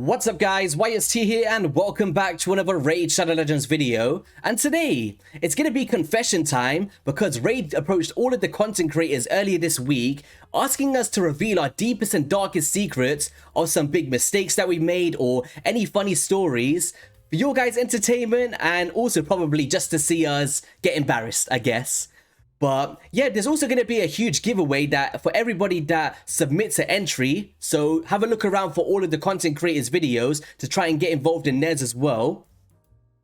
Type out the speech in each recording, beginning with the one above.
What's up guys, YST here and welcome back to another Raid Shadow Legends video. And today, it's going to be confession time because Raid approached all of the content creators earlier this week asking us to reveal our deepest and darkest secrets of some big mistakes that we made or any funny stories for your guys' entertainment and also probably just to see us get embarrassed, I guess. But yeah, there's also going to be a huge giveaway that for everybody that submits an entry. So have a look around for all of the content creators videos to try and get involved in theirs as well.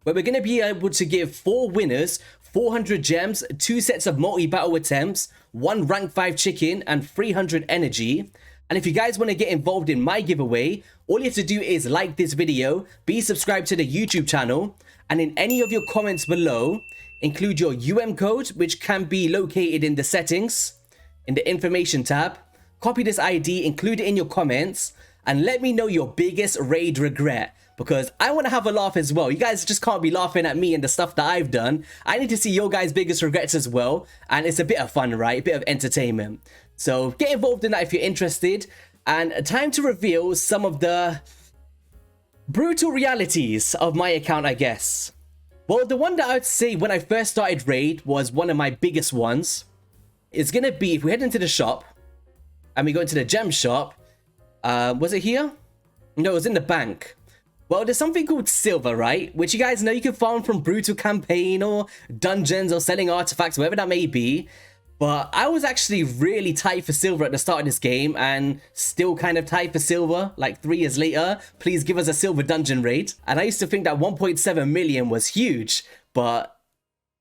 Where we're going to be able to give 4 winners 400 gems, 2 sets of multi-battle attempts, 1 rank 5 chicken and 300 energy. And if you guys want to get involved in my giveaway, all you have to do is like this video, be subscribed to the YouTube channel, and in any of your comments below, include your code, which can be located in the settings, in the information tab. Copy this ID, include it in your comments, and let me know your biggest raid regret. Because I want to have a laugh as well. You guys just can't be laughing at me and the stuff that I've done. I need to see your guys' biggest regrets as well. And it's a bit of fun, right? A bit of entertainment. So get involved in that if you're interested. And time to reveal some of the brutal realities of my account, I guess. Well, the one that I'd say when I first started Raid was one of my biggest ones. It's going to be, if we head into the shop, and we go into the gem shop, was it here? No, it was in the bank. Well, there's something called silver, right? Which you guys know you can farm from brutal campaign or dungeons or selling artifacts, whatever that may be. But I was actually really tight for silver at the start of this game and still kind of tight for silver, like 3 years later. Please give us a silver dungeon raid. And I used to think that 1.7 million was huge, but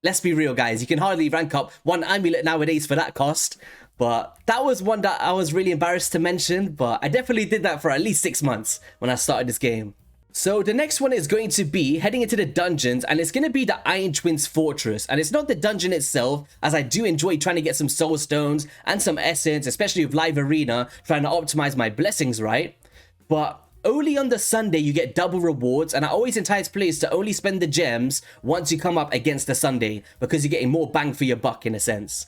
let's be real, guys. You can hardly rank up 1 amulet nowadays for that cost. But that was one that I was really embarrassed to mention, but I definitely did that for at least 6 months when I started this game. So the next one is going to be heading into the dungeons, and it's going to be the Iron Twins Fortress. And it's not the dungeon itself, as I do enjoy trying to get some soul stones and some essence, especially with live arena, trying to optimize my blessings, right? But only on the Sunday you get double rewards, and I always entice players to only spend the gems once you come up against the Sunday, because you're getting more bang for your buck in a sense.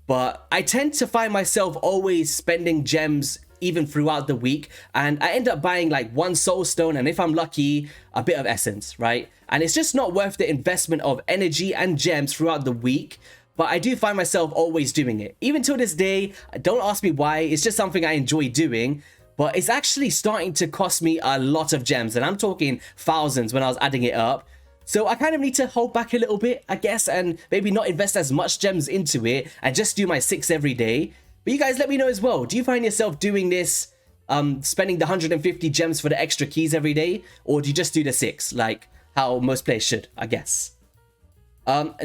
But I tend to find myself always spending gems even throughout the week, and I end up buying like 1 soul stone and if I'm lucky a bit of essence, right? And it's just not worth the investment of energy and gems throughout the week, but I do find myself always doing it even till this day. Don't ask me why, it's just something I enjoy doing, but it's actually starting to cost me a lot of gems, and I'm talking thousands when I was adding it up. So I kind of need to hold back a little bit, I guess, and maybe not invest as much gems into it and just do my 6 every day. But you guys let me know as well. Do you find yourself doing this, spending the 150 gems for the extra keys every day? Or do you just do the 6, like how most players should, I guess?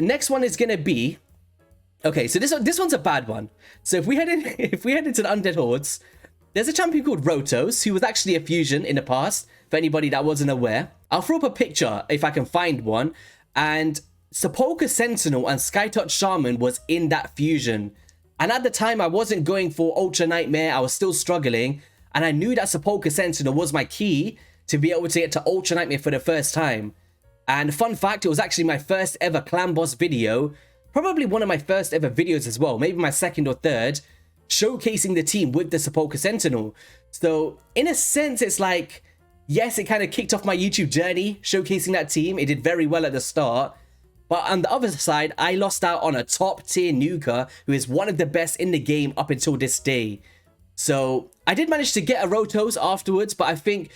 Next one is going to be... Okay, so this one's a bad one. So if we head into the Undead Hordes, there's a champion called Rotos, who was actually a fusion in the past, for anybody that wasn't aware. I'll throw up a picture if I can find one. And Sepulchre Sentinel and Skytouch Shaman was in that fusion. And at the time, I wasn't going for Ultra Nightmare. I was still struggling. And I knew that Sepulchre Sentinel was my key to be able to get to Ultra Nightmare for the first time. And fun fact, it was actually my first ever clan boss video. Probably one of my first ever videos as well. Maybe my second or third. Showcasing the team with the Sepulchre Sentinel. So in a sense, it's like, yes, it kind of kicked off my YouTube journey. Showcasing that team. It did very well at the start. But on the other side, I lost out on a top tier nuker who is one of the best in the game up until this day. So I did manage to get a Rotos afterwards, but I think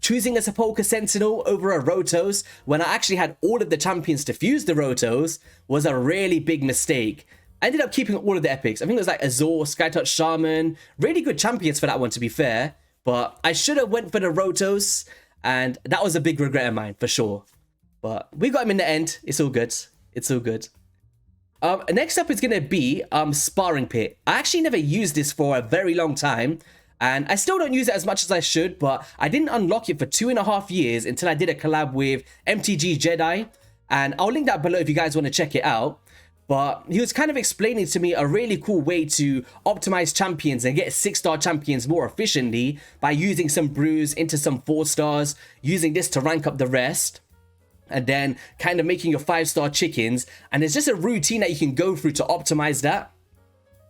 choosing a Sepulchre Sentinel over a Rotos when I actually had all of the champions to fuse the Rotos was a really big mistake. I ended up keeping all of the epics. I think it was like Azor, Skytouch Shaman, really good champions for that one to be fair. But I should have went for the Rotos, and that was a big regret of mine for sure. But we got him in the end. It's all good. It's all good. Next up is going to be Sparring Pit. I actually never used this for a very long time. And I still don't use it as much as I should. But I didn't unlock it for 2.5 years until I did a collab with MTG Jedi. And I'll link that below if you guys want to check it out. But he was kind of explaining to me a really cool way to optimize champions and get 6-star champions more efficiently by using some brews into some 4 stars, using this to rank up the rest. And then kind of making your 5-star chickens. And it's just a routine that you can go through to optimize that.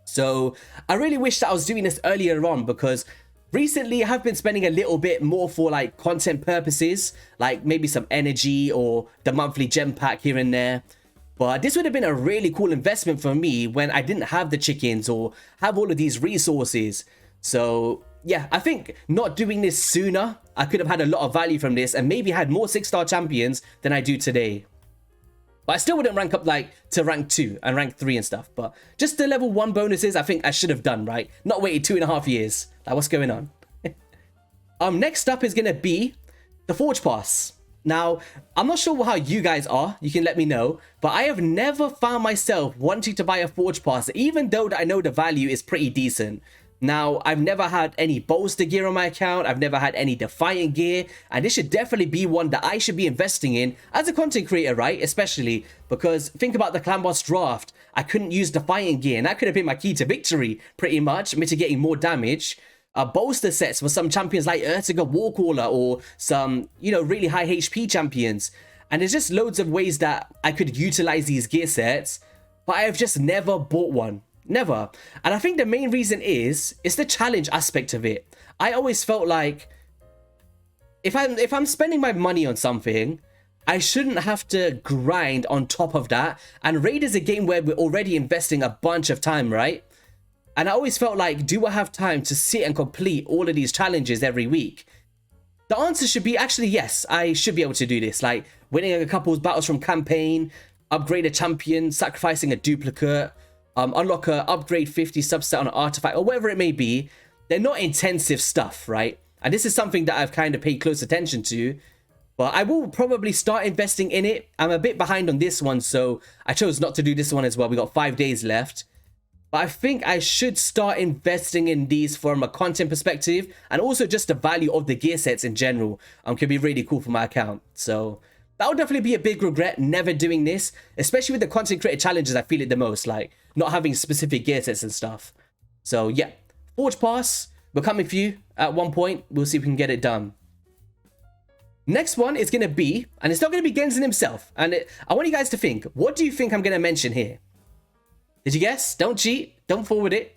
So I really wish that I was doing this earlier on, because Recently, I have been spending a little bit more for like content purposes, like maybe some energy or the monthly gem pack here and there. But this would have been a really cool investment for me when I didn't have the chickens or have all of these resources. So yeah, I think not doing this sooner, I could have had a lot of value from this and maybe had more 6-star champions than I do today. But I still wouldn't rank up like to rank 2 and rank 3 and stuff. But just the level 1 bonuses, I think I should have done, right? Not waited 2.5 years. Like, what's going on? Next up is going to be the Forge Pass. Now, I'm not sure how you guys are. You can let me know. But I have never found myself wanting to buy a Forge Pass, even though I know the value is pretty decent. Now, I've never had any bolster gear on my account. I've never had any Defiant gear. And this should definitely be one that I should be investing in as a content creator, right? Especially because think about the Clan Boss draft. I couldn't use Defiant gear, and that could have been my key to victory, pretty much, mitigating more damage. Bolster sets for some champions like Urtiga Warcaller or some, you know, really high HP champions. And there's just loads of ways that I could utilize these gear sets, but I have just never bought one. Never. And I think the main reason is the challenge aspect of it. I always felt like if I'm spending my money on something, I shouldn't have to grind on top of that. And Raid is a game where we're already investing a bunch of time, right? And I always felt like, do I have time to sit and complete all of these challenges every week? The answer should be actually yes, I should be able to do this. Like winning a couple of battles from campaign, upgrade a champion, sacrificing a duplicate, unlock a upgrade 50 subset on an artifact, or whatever it may be. They're not intensive stuff, right? And this is something that I've kind of paid close attention to. But I will probably start investing in it. I'm a bit behind on this one, so I chose not to do this one as well. We got 5 days left. But I think I should start investing in these from a content perspective, and also just the value of the gear sets in general could be really cool for my account. So that would definitely be a big regret, never doing this, especially with the content creator challenges. I feel it the most, like not having specific gear sets and stuff. So yeah, Forge Pass, we're coming for you at one point. We'll see if we can get it done. Next one is going to be, and it's not going to be Genzin himself. And I want you guys to think, what do you think I'm going to mention here? Did you guess? Don't cheat. Don't forward it.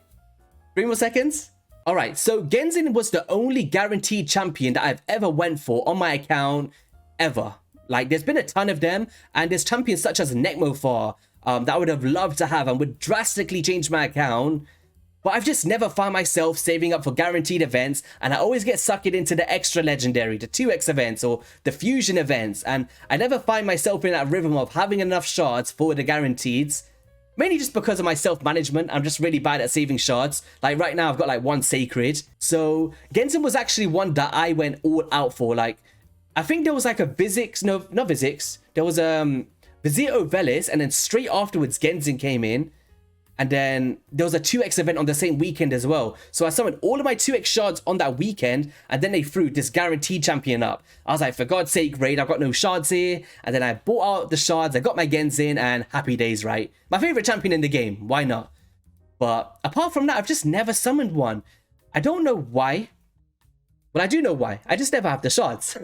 3 more seconds. All right. So Genzin was the only guaranteed champion that I've ever went for on my account ever. Like there's been a ton of them. And there's champions such as Nekmofar that I would have loved to have and would drastically change my account. But I've just never found myself saving up for guaranteed events. And I always get sucked into the extra legendary, the 2x events or the fusion events. And I never find myself in that rhythm of having enough shards for the guaranteeds. Mainly just because of my self-management. I'm just really bad at saving shards. Like right now, I've got like 1 sacred. So Genzin was actually one that I went all out for. Like, I think there was like a Vizix, no, not Vizix. There was Vizito Velis, and then straight afterwards, Genzin came in. And then there was a 2x event on the same weekend as well. So I summoned all of my 2x shards on that weekend. And then they threw this guaranteed champion up. I was like, for God's sake, Raid, I've got no shards here. And then I bought out the shards. I got my Genzin and happy days, right? My favorite champion in the game. Why not? But apart from that, I've just never summoned one. I don't know why. Well, I do know why. I just never have the shards.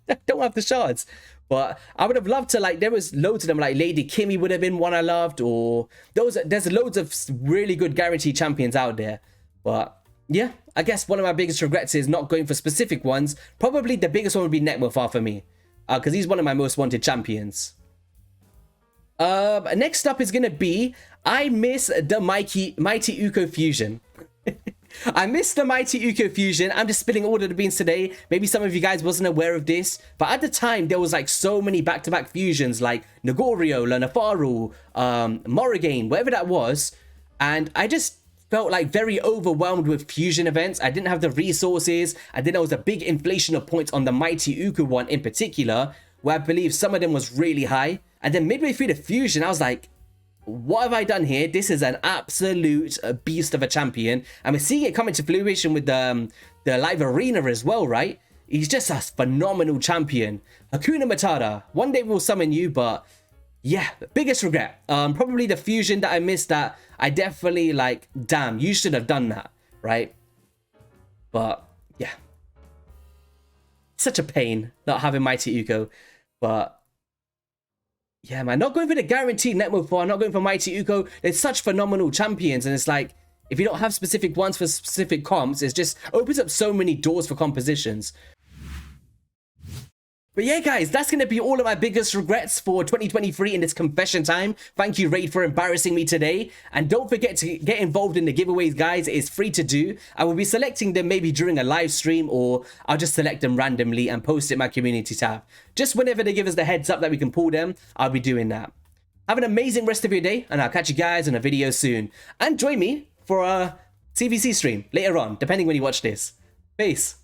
I don't have the shards. But I would have loved to, like, there was loads of them, like Lady Kimmy would have been one I loved, or there's loads of really good guaranteed champions out there. But yeah, I guess one of my biggest regrets is not going for specific ones. Probably the biggest one would be Nekmofar for me, because he's one of my most wanted champions. Next up is going to be, I miss the mighty UCO Fusion. I missed the mighty UCO Fusion. I'm just spilling all of the beans today. Maybe some of you guys wasn't aware of this, but at the time there was like so many back-to-back fusions like Nagorio, Lanafaru, Morrigan, whatever that was, and I just felt like very overwhelmed with fusion events. I didn't have the resources, and then there was a big inflation of points on the mighty UCO one in particular, where I believe some of them was really high. And then midway through the fusion, I was like, what have I done here? This is an absolute beast of a champion. And we're seeing it coming to fruition with the live arena as well, right? He's just a phenomenal champion. Hakuna Matata. One day we'll summon you, but yeah, biggest regret. Probably the fusion that I missed that I definitely like, damn, you should have done that, right? But yeah. Such a pain not having Mighty UCO. But yeah, man, not going for the guaranteed Nekmofar, not going for Mighty UCO. They're such phenomenal champions, and it's like, if you don't have specific ones for specific comps, it just opens up so many doors for compositions. But yeah, guys, that's going to be all of my biggest regrets for 2023 in this confession time. Thank you, Raid, for embarrassing me today. And don't forget to get involved in the giveaways, guys. It is free to do. I will be selecting them maybe during a live stream, or I'll just select them randomly and post it in my community tab. Just whenever they give us the heads up that we can pull them, I'll be doing that. Have an amazing rest of your day, and I'll catch you guys in a video soon. And join me for a TVC stream later on, depending when you watch this. Peace.